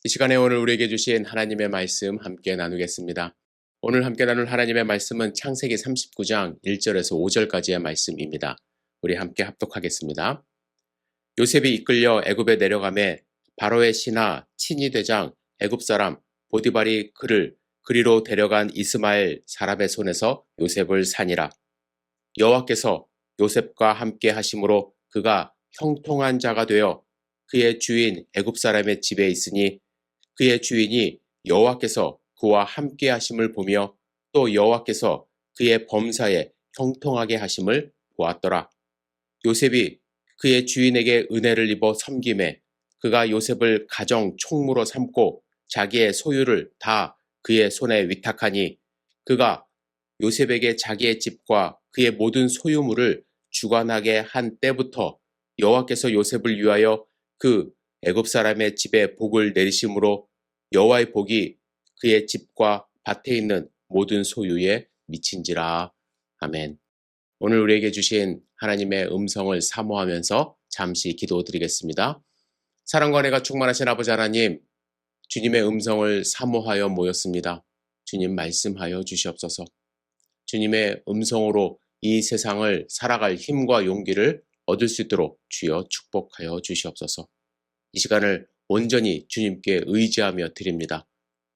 이 시간에 오늘 우리에게 주신 하나님의 말씀 함께 나누겠습니다. 오늘 함께 나눌 하나님의 말씀은 창세기 39장 1절에서 5절까지의 말씀입니다. 우리 함께 합독하겠습니다. 요셉이 이끌려 애굽에 내려가매 바로의 신하 친위 대장 애굽 사람 보디발이 그를 그리로 데려간 이스마엘 사람의 손에서 요셉을 산이라. 여호와께서 요셉과 함께 하심으로 그가 형통한 자가 되어 그의 주인 애굽 사람의 집에 있으니 그의 주인이 여호와께서 그와 함께 하심을 보며 또 여호와께서 그의 범사에 형통하게 하심을 보았더라. 요셉이 그의 주인에게 은혜를 입어 섬김에 그가 요셉을 가정 총무로 삼고 자기의 소유를 다 그의 손에 위탁하니 그가 요셉에게 자기의 집과 그의 모든 소유물을 주관하게 한 때부터 여호와께서 요셉을 위하여 그 애굽 사람의 집에 복을 내리심으로 여호와의 복이 그의 집과 밭에 있는 모든 소유에 미친지라. 아멘. 오늘 우리에게 주신 하나님의 음성을 사모하면서 잠시 기도드리겠습니다. 사랑과 은혜가 충만하신 아버지 하나님, 주님의 음성을 사모하여 모였습니다. 주님 말씀하여 주시옵소서. 주님의 음성으로 이 세상을 살아갈 힘과 용기를 얻을 수 있도록 주여 축복하여 주시옵소서. 이 시간을 온전히 주님께 의지하며 드립니다.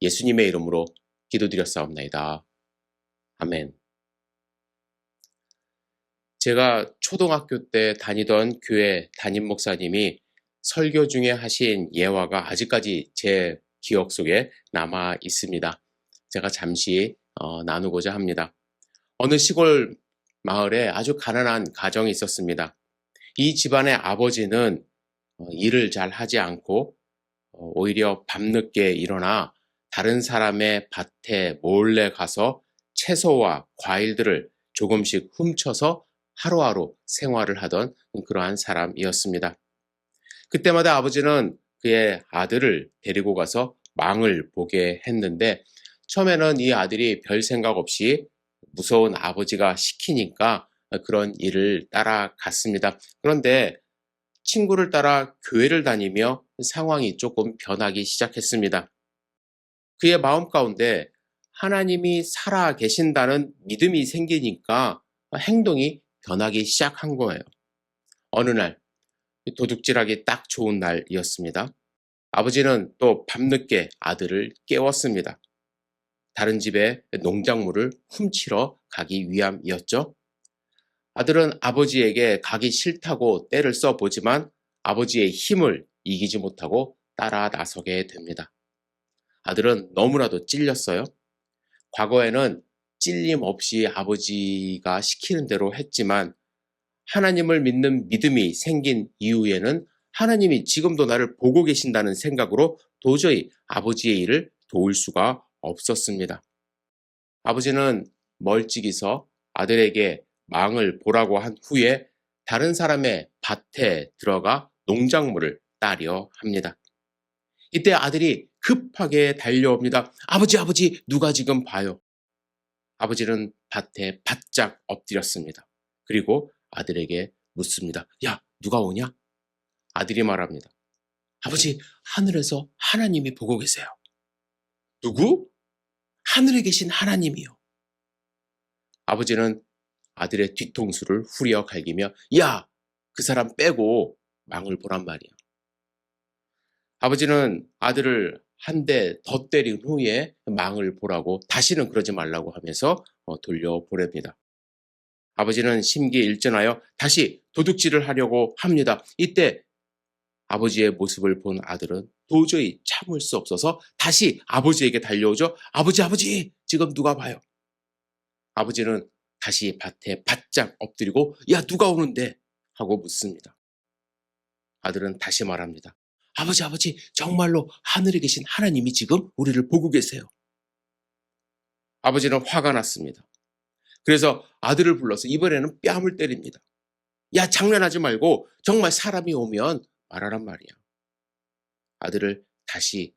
예수님의 이름으로 기도드렸사옵나이다. 아멘. 제가 초등학교 때 다니던 교회 담임 목사님이 설교 중에 하신 예화가 아직까지 제 기억 속에 남아 있습니다. 제가 잠시 나누고자 합니다. 어느 시골 마을에 아주 가난한 가정이 있었습니다. 이 집안의 아버지는 일을 잘 하지 않고 오히려 밤늦게 일어나 다른 사람의 밭에 몰래 가서 채소와 과일들을 조금씩 훔쳐서 하루하루 생활을 하던 그러한 사람이었습니다. 그때마다 아버지는 그의 아들을 데리고 가서 망을 보게 했는데 처음에는 이 아들이 별 생각 없이 무서운 아버지가 시키니까 그런 일을 따라갔습니다. 그런데 친구를 따라 교회를 다니며 상황이 조금 변하기 시작했습니다. 그의 마음 가운데 하나님이 살아 계신다는 믿음이 생기니까 행동이 변하기 시작한 거예요. 어느 날 도둑질하기 딱 좋은 날이었습니다. 아버지는 또 밤늦게 아들을 깨웠습니다. 다른 집에 농작물을 훔치러 가기 위함이었죠. 아들은 아버지에게 가기 싫다고 떼를 써보지만 아버지의 힘을 이기지 못하고 따라 나서게 됩니다. 아들은 너무나도 찔렸어요. 과거에는 찔림 없이 아버지가 시키는 대로 했지만 하나님을 믿는 믿음이 생긴 이후에는 하나님이 지금도 나를 보고 계신다는 생각으로 도저히 아버지의 일을 도울 수가 없었습니다. 아버지는 멀찍이서 아들에게 망을 보라고 한 후에 다른 사람의 밭에 들어가 농작물을 따려 합니다. 이때 아들이 급하게 달려옵니다. 아버지, 누가 지금 봐요. 아버지는 밭에 바짝 엎드렸습니다. 그리고 아들에게 묻습니다. 야, 누가 오냐? 아들이 말합니다. 아버지, 하늘에서 하나님이 보고 계세요. 누구? 하늘에 계신 하나님이요. 아버지는 아들의 뒤통수를 후려 갈기며 야, 그 사람 빼고 망을 보란 말이야. 아버지는 아들을 한 대 더 때린 후에 망을 보라고 다시는 그러지 말라고 하면서 돌려보냅니다. 아버지는 심기일전하여 다시 도둑질을 하려고 합니다. 이때 아버지의 모습을 본 아들은 도저히 참을 수 없어서 다시 아버지에게 달려오죠. 아버지, 지금 누가 봐요? 아버지는 다시 밭에 바짝 엎드리고 야, 누가 오는데? 하고 묻습니다. 아들은 다시 말합니다. 아버지, 정말로 하늘에 계신 하나님이 지금 우리를 보고 계세요. 아버지는 화가 났습니다. 그래서 아들을 불러서 이번에는 뺨을 때립니다. 야, 장난하지 말고 정말 사람이 오면 말하란 말이야. 아들을 다시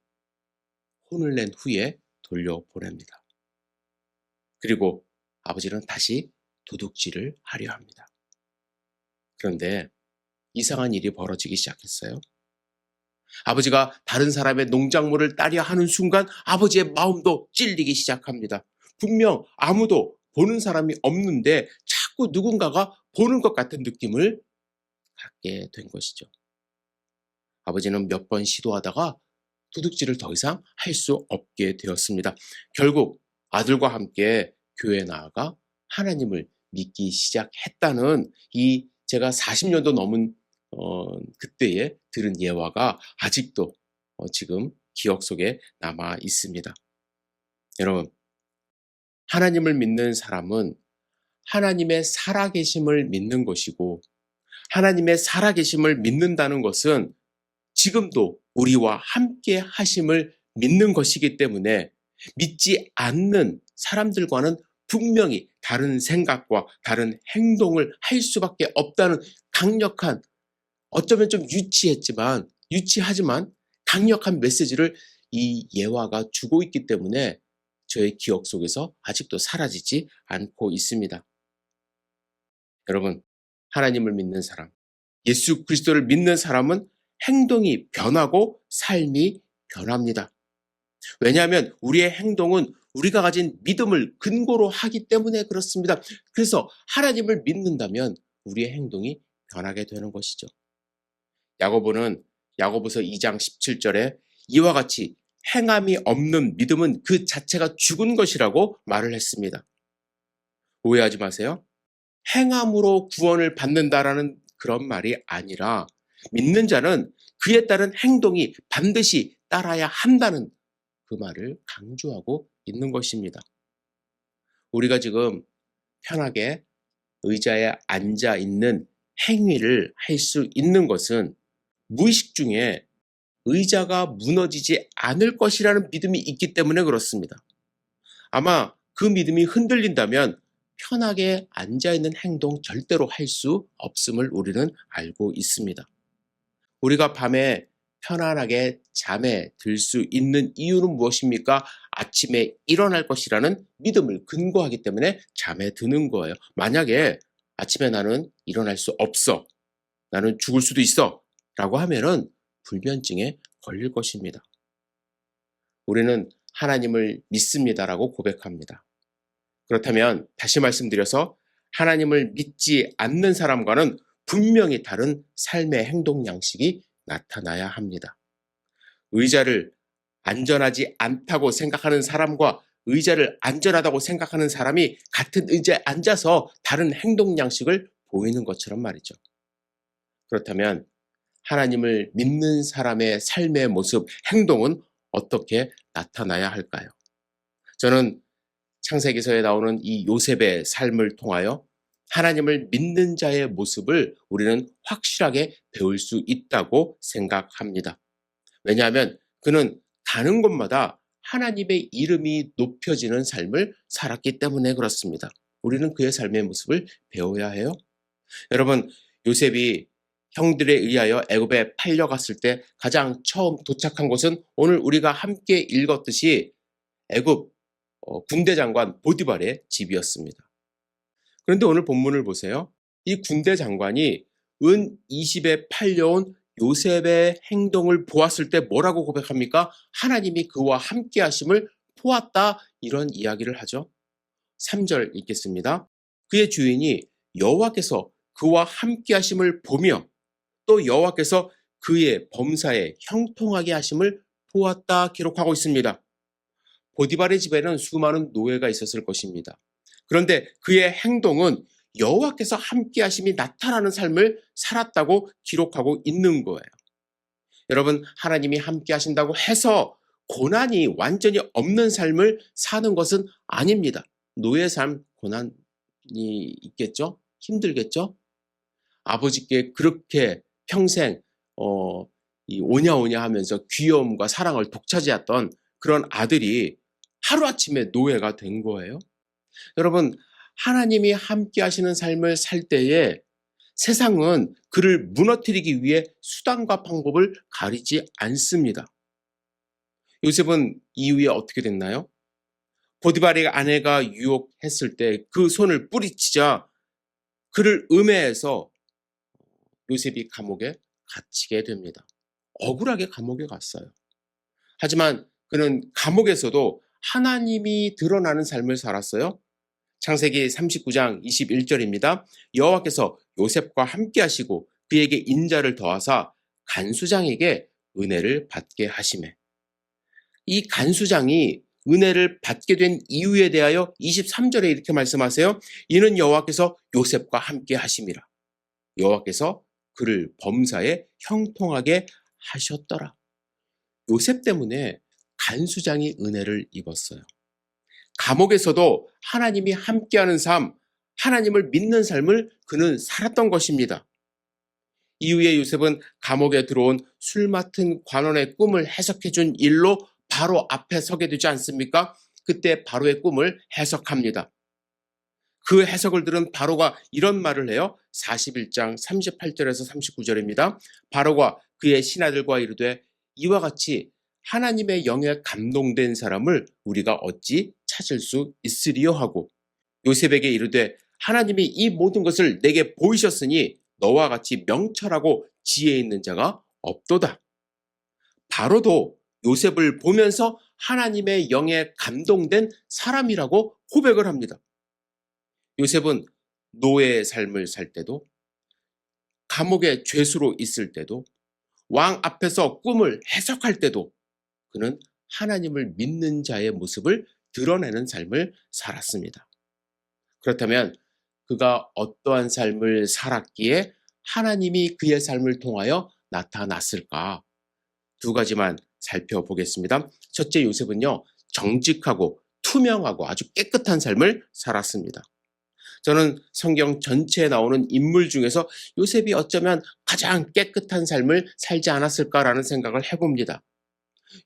혼을 낸 후에 돌려보냅니다. 그리고 아버지는 다시 도둑질을 하려 합니다. 그런데 이상한 일이 벌어지기 시작했어요. 아버지가 다른 사람의 농작물을 따려 하는 순간 아버지의 마음도 찔리기 시작합니다. 분명 아무도 보는 사람이 없는데 자꾸 누군가가 보는 것 같은 느낌을 갖게 된 것이죠. 아버지는 몇 번 시도하다가 도둑질을 더 이상 할 수 없게 되었습니다. 결국 아들과 함께 교회에 나아가 하나님을 믿기 시작했다는 이 제가 40년도 넘은 그때에 들은 예화가 아직도 지금 기억 속에 남아 있습니다. 여러분, 하나님을 믿는 사람은 하나님의 살아계심을 믿는 것이고, 하나님의 살아계심을 믿는다는 것은 지금도 우리와 함께 하심을 믿는 것이기 때문에 믿지 않는 사람들과는 분명히 다른 생각과 다른 행동을 할 수밖에 없다는 강력한, 어쩌면 좀 유치하지만 강력한 메시지를 이 예화가 주고 있기 때문에 저의 기억 속에서 아직도 사라지지 않고 있습니다. 여러분, 하나님을 믿는 사람, 예수 그리스도를 믿는 사람은 행동이 변하고 삶이 변합니다. 왜냐하면 우리의 행동은 우리가 가진 믿음을 근거로 하기 때문에 그렇습니다. 그래서 하나님을 믿는다면 우리의 행동이 변하게 되는 것이죠. 야고보는 야고보서 2장 17절에 이와 같이 행함이 없는 믿음은 그 자체가 죽은 것이라고 말을 했습니다. 오해하지 마세요. 행함으로 구원을 받는다라는 그런 말이 아니라 믿는 자는 그에 따른 행동이 반드시 따라야 한다는 그 말을 강조하고 있는 것입니다. 우리가 지금 편하게 의자에 앉아 있는 행위를 할 수 있는 것은 무의식 중에 의자가 무너지지 않을 것이라는 믿음이 있기 때문에 그렇습니다. 아마 그 믿음이 흔들린다면 편하게 앉아있는 행동 절대로 할 수 없음을 우리는 알고 있습니다. 우리가 밤에 편안하게 잠에 들 수 있는 이유는 무엇입니까? 아침에 일어날 것이라는 믿음을 근거하기 때문에 잠에 드는 거예요. 만약에 아침에 나는 일어날 수 없어, 나는 죽을 수도 있어 라고 하면은 불면증에 걸릴 것입니다. 우리는 하나님을 믿습니다라고 고백합니다. 그렇다면 다시 말씀드려서 하나님을 믿지 않는 사람과는 분명히 다른 삶의 행동 양식이 나타나야 합니다. 의자를 안전하지 않다고 생각하는 사람과 의자를 안전하다고 생각하는 사람이 같은 의자에 앉아서 다른 행동 양식을 보이는 것처럼 말이죠. 그렇다면 하나님을 믿는 사람의 삶의 모습, 행동은 어떻게 나타나야 할까요? 저는 창세기서에 나오는 이 요셉의 삶을 통하여 하나님을 믿는 자의 모습을 우리는 확실하게 배울 수 있다고 생각합니다. 왜냐하면 그는 가는 곳마다 하나님의 이름이 높여지는 삶을 살았기 때문에 그렇습니다. 우리는 그의 삶의 모습을 배워야 해요. 여러분, 요셉이 형들에 의하여 애굽에 팔려갔을 때 가장 처음 도착한 곳은 오늘 우리가 함께 읽었듯이 애굽 군대 장관 보디발의 집이었습니다. 그런데 오늘 본문을 보세요. 이 군대 장관이 은 20에 팔려온 요셉의 행동을 보았을 때 뭐라고 고백합니까? 하나님이 그와 함께 하심을 보았다, 이런 이야기를 하죠. 3절 읽겠습니다. 그의 주인이 여호와께서 그와 함께 하심을 보며 또 여호와께서 그의 범사에 형통하게 하심을 보았다 기록하고 있습니다. 보디발의 집에는 수많은 노예가 있었을 것입니다. 그런데 그의 행동은 여호와께서 함께 하심이 나타나는 삶을 살았다고 기록하고 있는 거예요. 여러분, 하나님이 함께 하신다고 해서 고난이 완전히 없는 삶을 사는 것은 아닙니다. 노예 삶 고난이 있겠죠? 힘들겠죠? 아버지께 그렇게 평생 이 오냐오냐 하면서 귀여움과 사랑을 독차지했던 그런 아들이 하루아침에 노예가 된 거예요. 여러분, 하나님이 함께 하시는 삶을 살 때에 세상은 그를 무너뜨리기 위해 수단과 방법을 가리지 않습니다. 요셉은 이후에 어떻게 됐나요? 보디발의 아내가 유혹했을 때 그 손을 뿌리치자 그를 음해해서 요셉이 감옥에 갇히게 됩니다. 억울하게 감옥에 갔어요. 하지만 그는 감옥에서도 하나님이 드러나는 삶을 살았어요. 창세기 39장 21절입니다. 여호와께서 요셉과 함께 하시고 그에게 인자를 더하사 간수장에게 은혜를 받게 하시매. 이 간수장이 은혜를 받게 된 이유에 대하여 23절에 이렇게 말씀하세요. 이는 여호와께서 요셉과 함께 하심이라. 여호와께서 그를 범사에 형통하게 하셨더라. 요셉 때문에 간수장이 은혜를 입었어요. 감옥에서도 하나님이 함께하는 삶, 하나님을 믿는 삶을 그는 살았던 것입니다. 이후에 요셉은 감옥에 들어온 술 맡은 관원의 꿈을 해석해 준 일로 바로 앞에 서게 되지 않습니까? 그때 바로의 꿈을 해석합니다. 그 해석을 들은 바로가 이런 말을 해요. 41장 38절에서 39절입니다. 바로가 그의 신하들과 이르되 이와 같이 하나님의 영에 감동된 사람을 우리가 어찌 찾을 수 있으리요 하고 요셉에게 이르되 하나님이 이 모든 것을 내게 보이셨으니 너와 같이 명철하고 지혜 있는 자가 없도다. 바로도 요셉을 보면서 하나님의 영에 감동된 사람이라고 고백을 합니다. 요셉은 노예의 삶을 살 때도, 감옥의 죄수로 있을 때도, 왕 앞에서 꿈을 해석할 때도 그는 하나님을 믿는 자의 모습을 드러내는 삶을 살았습니다. 그렇다면 그가 어떠한 삶을 살았기에 하나님이 그의 삶을 통하여 나타났을까? 두 가지만 살펴보겠습니다. 첫째, 요셉은요, 정직하고 투명하고 아주 깨끗한 삶을 살았습니다. 저는 성경 전체에 나오는 인물 중에서 요셉이 어쩌면 가장 깨끗한 삶을 살지 않았을까라는 생각을 해봅니다.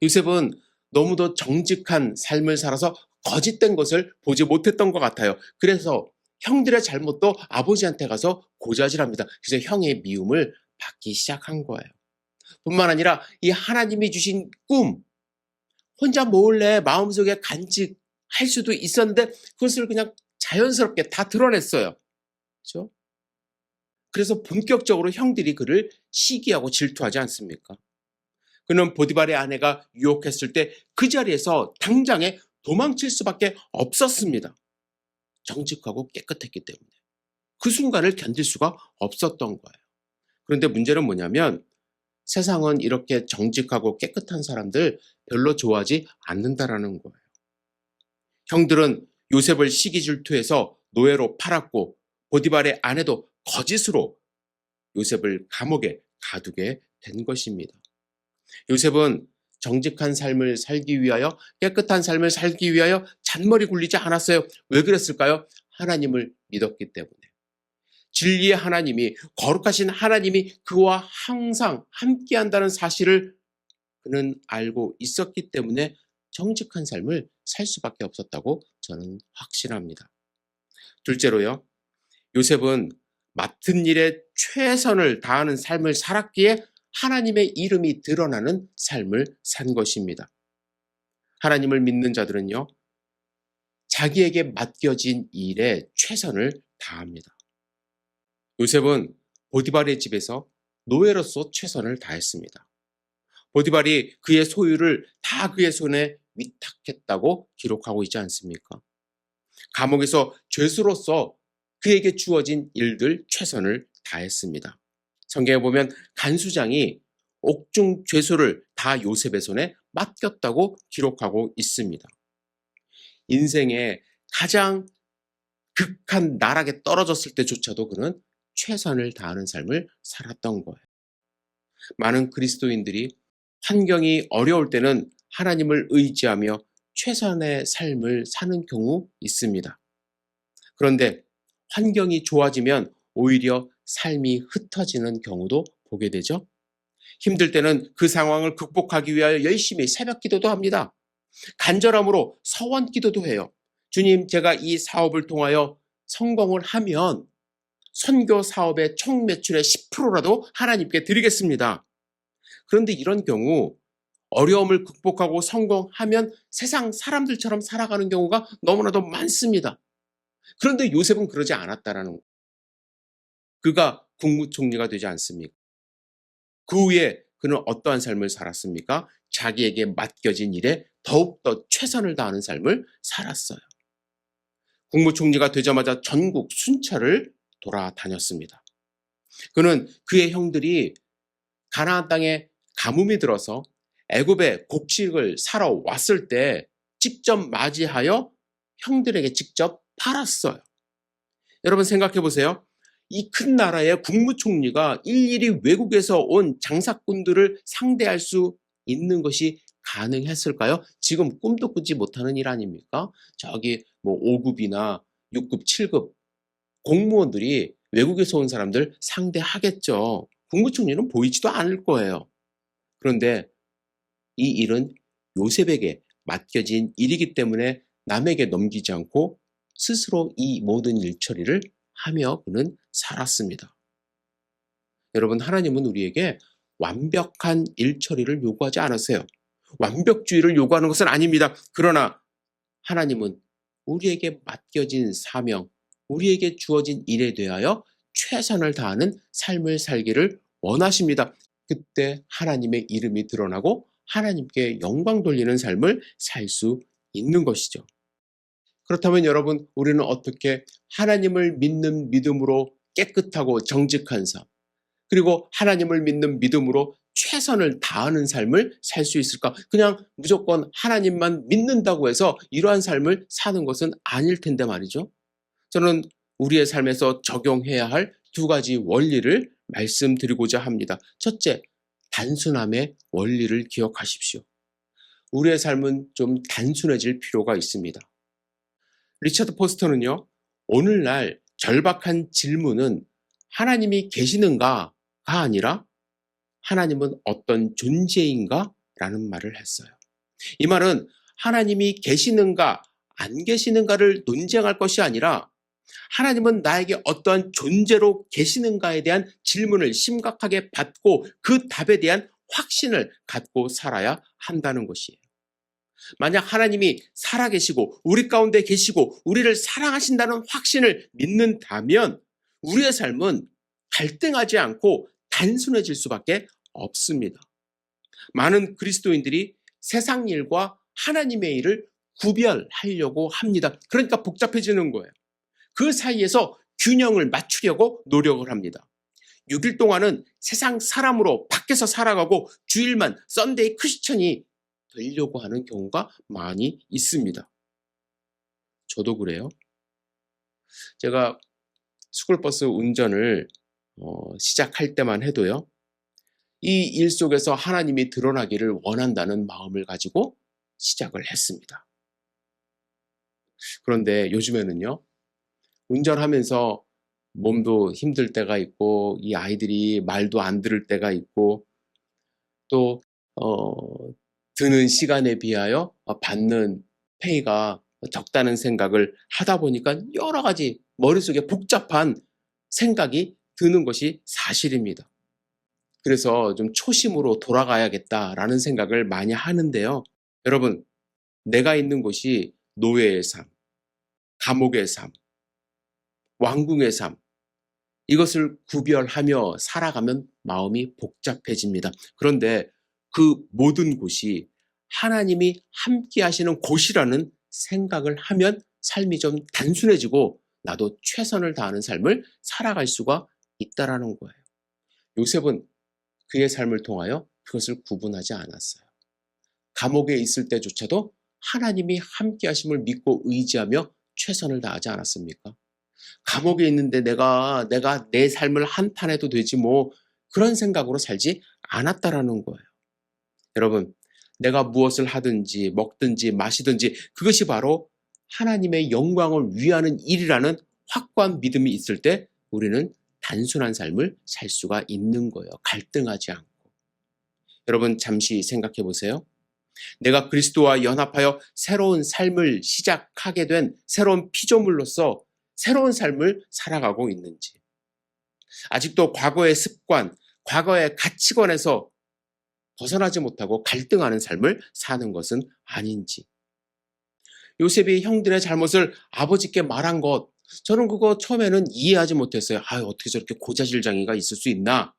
요셉은 너무도 정직한 삶을 살아서 거짓된 것을 보지 못했던 것 같아요. 그래서 형들의 잘못도 아버지한테 가서 고자질합니다. 그래서 형의 미움을 받기 시작한 거예요. 뿐만 아니라 이 하나님이 주신 꿈, 혼자 몰래 마음속에 간직할 수도 있었는데 그것을 그냥 자연스럽게 다 드러냈어요. 그렇죠? 그래서 본격적으로 형들이 그를 시기하고 질투하지 않습니까? 그는 보디발의 아내가 유혹했을 때 그 자리에서 당장에 도망칠 수밖에 없었습니다. 정직하고 깨끗했기 때문에. 그 순간을 견딜 수가 없었던 거예요. 그런데 문제는 뭐냐면 세상은 이렇게 정직하고 깨끗한 사람들 별로 좋아하지 않는다라는 거예요. 형들은 요셉을 시기 질투해서 노예로 팔았고 보디발의 아내도 거짓으로 요셉을 감옥에 가두게 된 것입니다. 요셉은 정직한 삶을 살기 위하여 깨끗한 삶을 살기 위하여 잔머리 굴리지 않았어요. 왜 그랬을까요? 하나님을 믿었기 때문에. 진리의 하나님이 거룩하신 하나님이 그와 항상 함께한다는 사실을 그는 알고 있었기 때문에 정직한 삶을 살 수밖에 없었다고 저는 확신합니다. 둘째로요. 요셉은 맡은 일에 최선을 다하는 삶을 살았기에 하나님의 이름이 드러나는 삶을 산 것입니다. 하나님을 믿는 자들은요. 자기에게 맡겨진 일에 최선을 다합니다. 요셉은 보디발의 집에서 노예로서 최선을 다했습니다. 보디발이 그의 소유를 다 그의 손에 위탁했다고 기록하고 있지 않습니까? 감옥에서 죄수로서 그에게 주어진 일들 최선을 다했습니다. 성경에 보면 간수장이 옥중 죄수를 다 요셉의 손에 맡겼다고 기록하고 있습니다. 인생에 가장 극한 나락에 떨어졌을 때조차도 그는 최선을 다하는 삶을 살았던 거예요. 많은 그리스도인들이 환경이 어려울 때는 하나님을 의지하며 최선의 삶을 사는 경우 있습니다. 그런데 환경이 좋아지면 오히려 삶이 흩어지는 경우도 보게 되죠. 힘들 때는 그 상황을 극복하기 위하여 열심히 새벽 기도도 합니다. 간절함으로 서원 기도도 해요. 주님, 제가 이 사업을 통하여 성공을 하면 선교 사업의 총 매출의 10%라도 하나님께 드리겠습니다. 그런데 이런 경우 어려움을 극복하고 성공하면 세상 사람들처럼 살아가는 경우가 너무나도 많습니다. 그런데 요셉은 그러지 않았다라는 거예요. 그가 국무총리가 되지 않습니까? 그 후에 그는 어떠한 삶을 살았습니까? 자기에게 맡겨진 일에 더욱더 최선을 다하는 삶을 살았어요. 국무총리가 되자마자 전국 순찰을 돌아다녔습니다. 그는 그의 형들이 가나안 땅에 가뭄이 들어서 애굽에 곡식을 사러 왔을 때 직접 맞이하여 형들에게 직접 팔았어요. 여러분 생각해 보세요. 이 큰 나라의 국무총리가 일일이 외국에서 온 장사꾼들을 상대할 수 있는 것이 가능했을까요? 지금 꿈도 꾸지 못하는 일 아닙니까? 저기 5급이나 6급, 7급 공무원들이 외국에서 온 사람들 상대하겠죠. 국무총리는 보이지도 않을 거예요. 그런데 이 일은 요셉에게 맡겨진 일이기 때문에 남에게 넘기지 않고 스스로 이 모든 일 처리를 하며 그는 살았습니다. 여러분, 하나님은 우리에게 완벽한 일 처리를 요구하지 않으세요. 완벽주의를 요구하는 것은 아닙니다. 그러나 하나님은 우리에게 맡겨진 사명, 우리에게 주어진 일에 대하여 최선을 다하는 삶을 살기를 원하십니다. 그때 하나님의 이름이 드러나고 하나님께 영광 돌리는 삶을 살 수 있는 것이죠. 그렇다면 여러분, 우리는 어떻게 하나님을 믿는 믿음으로 깨끗하고 정직한 삶, 그리고 하나님을 믿는 믿음으로 최선을 다하는 삶을 살 수 있을까? 그냥 무조건 하나님만 믿는다고 해서 이러한 삶을 사는 것은 아닐 텐데 말이죠. 저는 우리의 삶에서 적용해야 할 두 가지 원리를 말씀드리고자 합니다. 첫째, 단순함의 원리를 기억하십시오. 우리의 삶은 좀 단순해질 필요가 있습니다. 리처드 포스터는요, 오늘날 절박한 질문은 하나님이 계시는가가 아니라 하나님은 어떤 존재인가? 라는 말을 했어요. 이 말은 하나님이 계시는가, 안 계시는가를 논쟁할 것이 아니라 하나님은 나에게 어떠한 존재로 계시는가에 대한 질문을 심각하게 받고 그 답에 대한 확신을 갖고 살아야 한다는 것이에요. 만약 하나님이 살아계시고 우리 가운데 계시고 우리를 사랑하신다는 확신을 믿는다면 우리의 삶은 갈등하지 않고 단순해질 수밖에 없습니다. 많은 그리스도인들이 세상 일과 하나님의 일을 구별하려고 합니다. 그러니까 복잡해지는 거예요. 그 사이에서 균형을 맞추려고 노력을 합니다. 6일 동안은 세상 사람으로 밖에서 살아가고 주일만 썬데이 크리스천이 되려고 하는 경우가 많이 있습니다. 저도 그래요. 제가 스쿨버스 운전을 시작할 때만 해도요, 이 일 속에서 하나님이 드러나기를 원한다는 마음을 가지고 시작을 했습니다. 그런데 요즘에는요, 운전하면서 몸도 힘들 때가 있고 이 아이들이 말도 안 들을 때가 있고 또 드는 시간에 비하여 받는 페이가 적다는 생각을 하다 보니까 여러 가지 머릿속에 복잡한 생각이 드는 것이 사실입니다. 그래서 좀 초심으로 돌아가야겠다라는 생각을 많이 하는데요. 여러분, 내가 있는 곳이 노예의 삶, 감옥의 삶, 왕궁의 삶, 이것을 구별하며 살아가면 마음이 복잡해집니다. 그런데 그 모든 곳이 하나님이 함께 하시는 곳이라는 생각을 하면 삶이 좀 단순해지고 나도 최선을 다하는 삶을 살아갈 수가 있다라는 거예요. 요셉은 그의 삶을 통하여 그것을 구분하지 않았어요. 감옥에 있을 때조차도 하나님이 함께 하심을 믿고 의지하며 최선을 다하지 않았습니까? 감옥에 있는데 내가 내 삶을 한탄해도 되지 뭐, 그런 생각으로 살지 않았다라는 거예요. 여러분, 내가 무엇을 하든지 먹든지 마시든지 그것이 바로 하나님의 영광을 위하는 일이라는 확고한 믿음이 있을 때 우리는 단순한 삶을 살 수가 있는 거예요. 갈등하지 않고. 여러분, 잠시 생각해 보세요. 내가 그리스도와 연합하여 새로운 삶을 시작하게 된 새로운 피조물로서 새로운 삶을 살아가고 있는지, 아직도 과거의 습관, 과거의 가치관에서 벗어나지 못하고 갈등하는 삶을 사는 것은 아닌지. 요셉이 형들의 잘못을 아버지께 말한 것, 저는 그거 처음에는 이해하지 못했어요. 어떻게 저렇게 고자질장애가 있을 수 있나?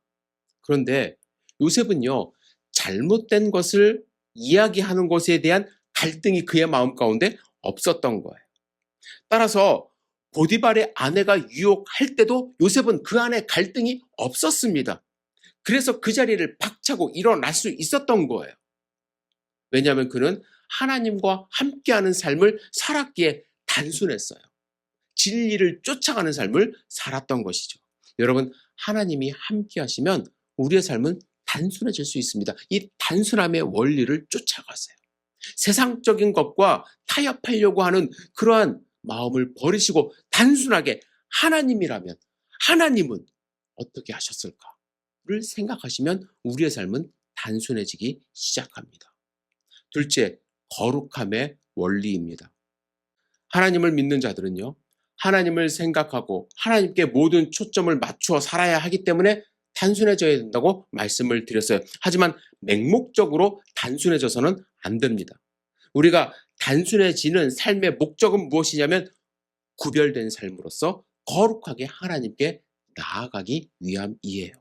그런데 요셉은요, 잘못된 것을 이야기하는 것에 대한 갈등이 그의 마음 가운데 없었던 거예요. 따라서 보디발의 아내가 유혹할 때도 요셉은 그 안에 갈등이 없었습니다. 그래서 그 자리를 박차고 일어날 수 있었던 거예요. 왜냐하면 그는 하나님과 함께하는 삶을 살았기에 단순했어요. 진리를 쫓아가는 삶을 살았던 것이죠. 여러분, 하나님이 함께하시면 우리의 삶은 단순해질 수 있습니다. 이 단순함의 원리를 쫓아가세요. 세상적인 것과 타협하려고 하는 그러한 마음을 버리시고 단순하게 하나님이라면 하나님은 어떻게 하셨을까를 생각하시면 우리의 삶은 단순해지기 시작합니다. 둘째, 거룩함의 원리입니다. 하나님을 믿는 자들은요, 하나님을 생각하고 하나님께 모든 초점을 맞추어 살아야 하기 때문에 단순해져야 된다고 말씀을 드렸어요. 하지만 맹목적으로 단순해져서는 안 됩니다. 우리가 단순해지는 삶의 목적은 무엇이냐면 구별된 삶으로서 거룩하게 하나님께 나아가기 위함이에요.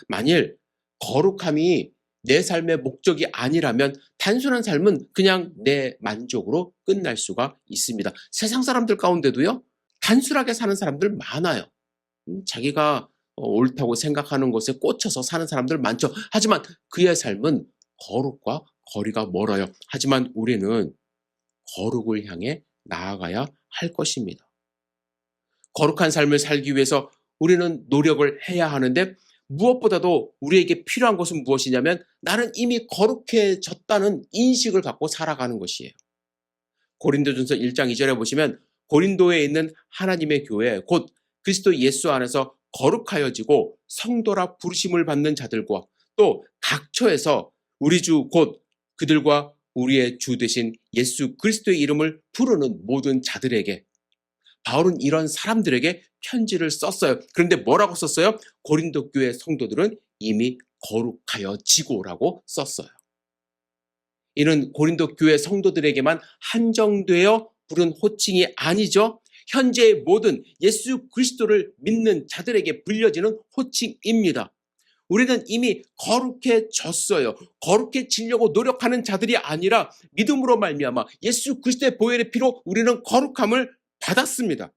만일 거룩함이 내 삶의 목적이 아니라면 단순한 삶은 그냥 내 만족으로 끝날 수가 있습니다. 세상 사람들 가운데도요, 단순하게 사는 사람들 많아요. 자기가 옳다고 생각하는 것에 꽂혀서 사는 사람들 많죠. 하지만 그의 삶은 거룩과 거리가 멀어요. 하지만 우리는 거룩을 향해 나아가야 할 것입니다. 거룩한 삶을 살기 위해서 우리는 노력을 해야 하는데 무엇보다도 우리에게 필요한 것은 무엇이냐면 나는 이미 거룩해졌다는 인식을 갖고 살아가는 것이에요. 고린도전서 1장 2절에 보시면 고린도에 있는 하나님의 교회 곧 그리스도 예수 안에서 거룩하여지고 성도라 부르심을 받는 자들과 또 각처에서 우리 주 곧 그들과 우리의 주 되신 예수 그리스도의 이름을 부르는 모든 자들에게 바울은 이런 사람들에게 편지를 썼어요. 그런데 뭐라고 썼어요? 고린도 교회 성도들은 이미 거룩하여지고라고 썼어요. 이는 고린도 교회 성도들에게만 한정되어 부른 호칭이 아니죠. 현재의 모든 예수 그리스도를 믿는 자들에게 불려지는 호칭입니다. 우리는 이미 거룩해졌어요. 거룩해지려고 노력하는 자들이 아니라 믿음으로 말미암아 예수 그리스도의 보혈의 피로 우리는 거룩함을 받았습니다.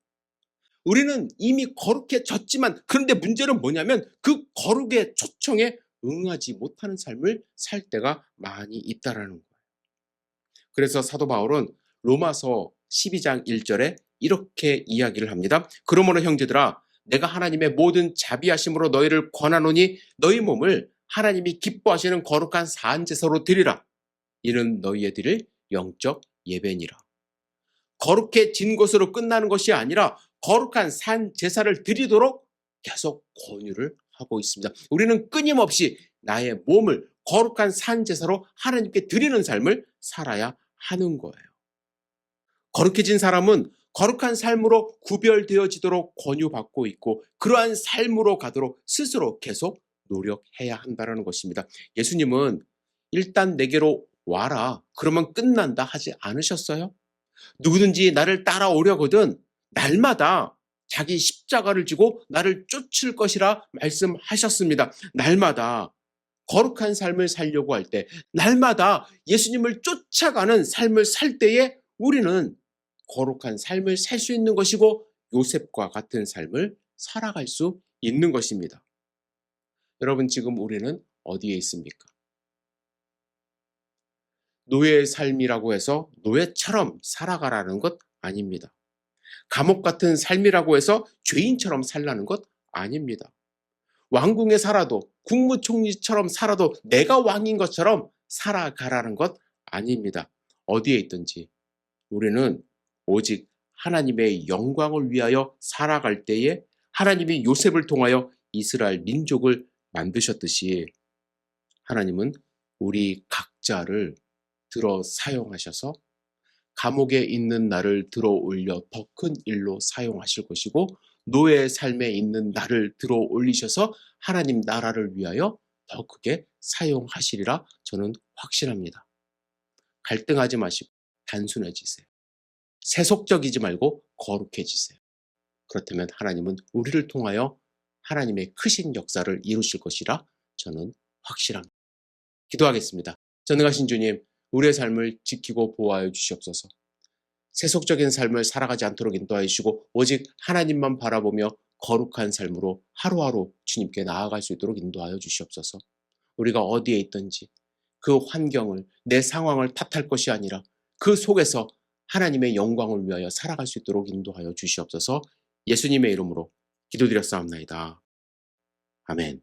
우리는 이미 거룩해졌지만 그런데 문제는 뭐냐면 그 거룩의 초청에 응하지 못하는 삶을 살 때가 많이 있다라는 거예요. 그래서 사도 바울은 로마서 12장 1절에 이렇게 이야기를 합니다. 그러므로 형제들아 내가 하나님의 모든 자비하심으로 너희를 권하노니 너희 몸을 하나님이 기뻐하시는 거룩한 사한제사로 드리라. 이는 너희의 드릴 영적 예배니라. 거룩해진 것으로 끝나는 것이 아니라 거룩한 산 제사를 드리도록 계속 권유를 하고 있습니다. 우리는 끊임없이 나의 몸을 거룩한 산 제사로 하나님께 드리는 삶을 살아야 하는 거예요. 거룩해진 사람은 거룩한 삶으로 구별되어지도록 권유받고 있고 그러한 삶으로 가도록 스스로 계속 노력해야 한다는 것입니다. 예수님은 일단 내게로 와라 그러면 끝난다 하지 않으셨어요? 누구든지 나를 따라오려거든 날마다 자기 십자가를 지고 나를 쫓을 것이라 말씀하셨습니다. 날마다 거룩한 삶을 살려고 할 때, 날마다 예수님을 쫓아가는 삶을 살 때에 우리는 거룩한 삶을 살 수 있는 것이고 요셉과 같은 삶을 살아갈 수 있는 것입니다. 여러분 지금 우리는 어디에 있습니까? 노예의 삶이라고 해서 노예처럼 살아가라는 것 아닙니다. 감옥 같은 삶이라고 해서 죄인처럼 살라는 것 아닙니다. 왕궁에 살아도 국무총리처럼 살아도 내가 왕인 것처럼 살아가라는 것 아닙니다. 어디에 있든지 우리는 오직 하나님의 영광을 위하여 살아갈 때에 하나님이 요셉을 통하여 이스라엘 민족을 만드셨듯이 하나님은 우리 각자를 들어 사용하셔서 감옥에 있는 나를 들어 올려 더 큰 일로 사용하실 것이고 노예의 삶에 있는 나를 들어 올리셔서 하나님 나라를 위하여 더 크게 사용하시리라 저는 확신합니다. 갈등하지 마시고 단순해지세요. 세속적이지 말고 거룩해지세요. 그렇다면 하나님은 우리를 통하여 하나님의 크신 역사를 이루실 것이라 저는 확실합니다. 기도하겠습니다. 전능하신 주님, 우리의 삶을 지키고 보호하여 주시옵소서. 세속적인 삶을 살아가지 않도록 인도하여 주시고 오직 하나님만 바라보며 거룩한 삶으로 하루하루 주님께 나아갈 수 있도록 인도하여 주시옵소서. 우리가 어디에 있든지 그 환경을, 내 상황을 탓할 것이 아니라 그 속에서 하나님의 영광을 위하여 살아갈 수 있도록 인도하여 주시옵소서. 예수님의 이름으로 기도드렸사옵나이다. 아멘.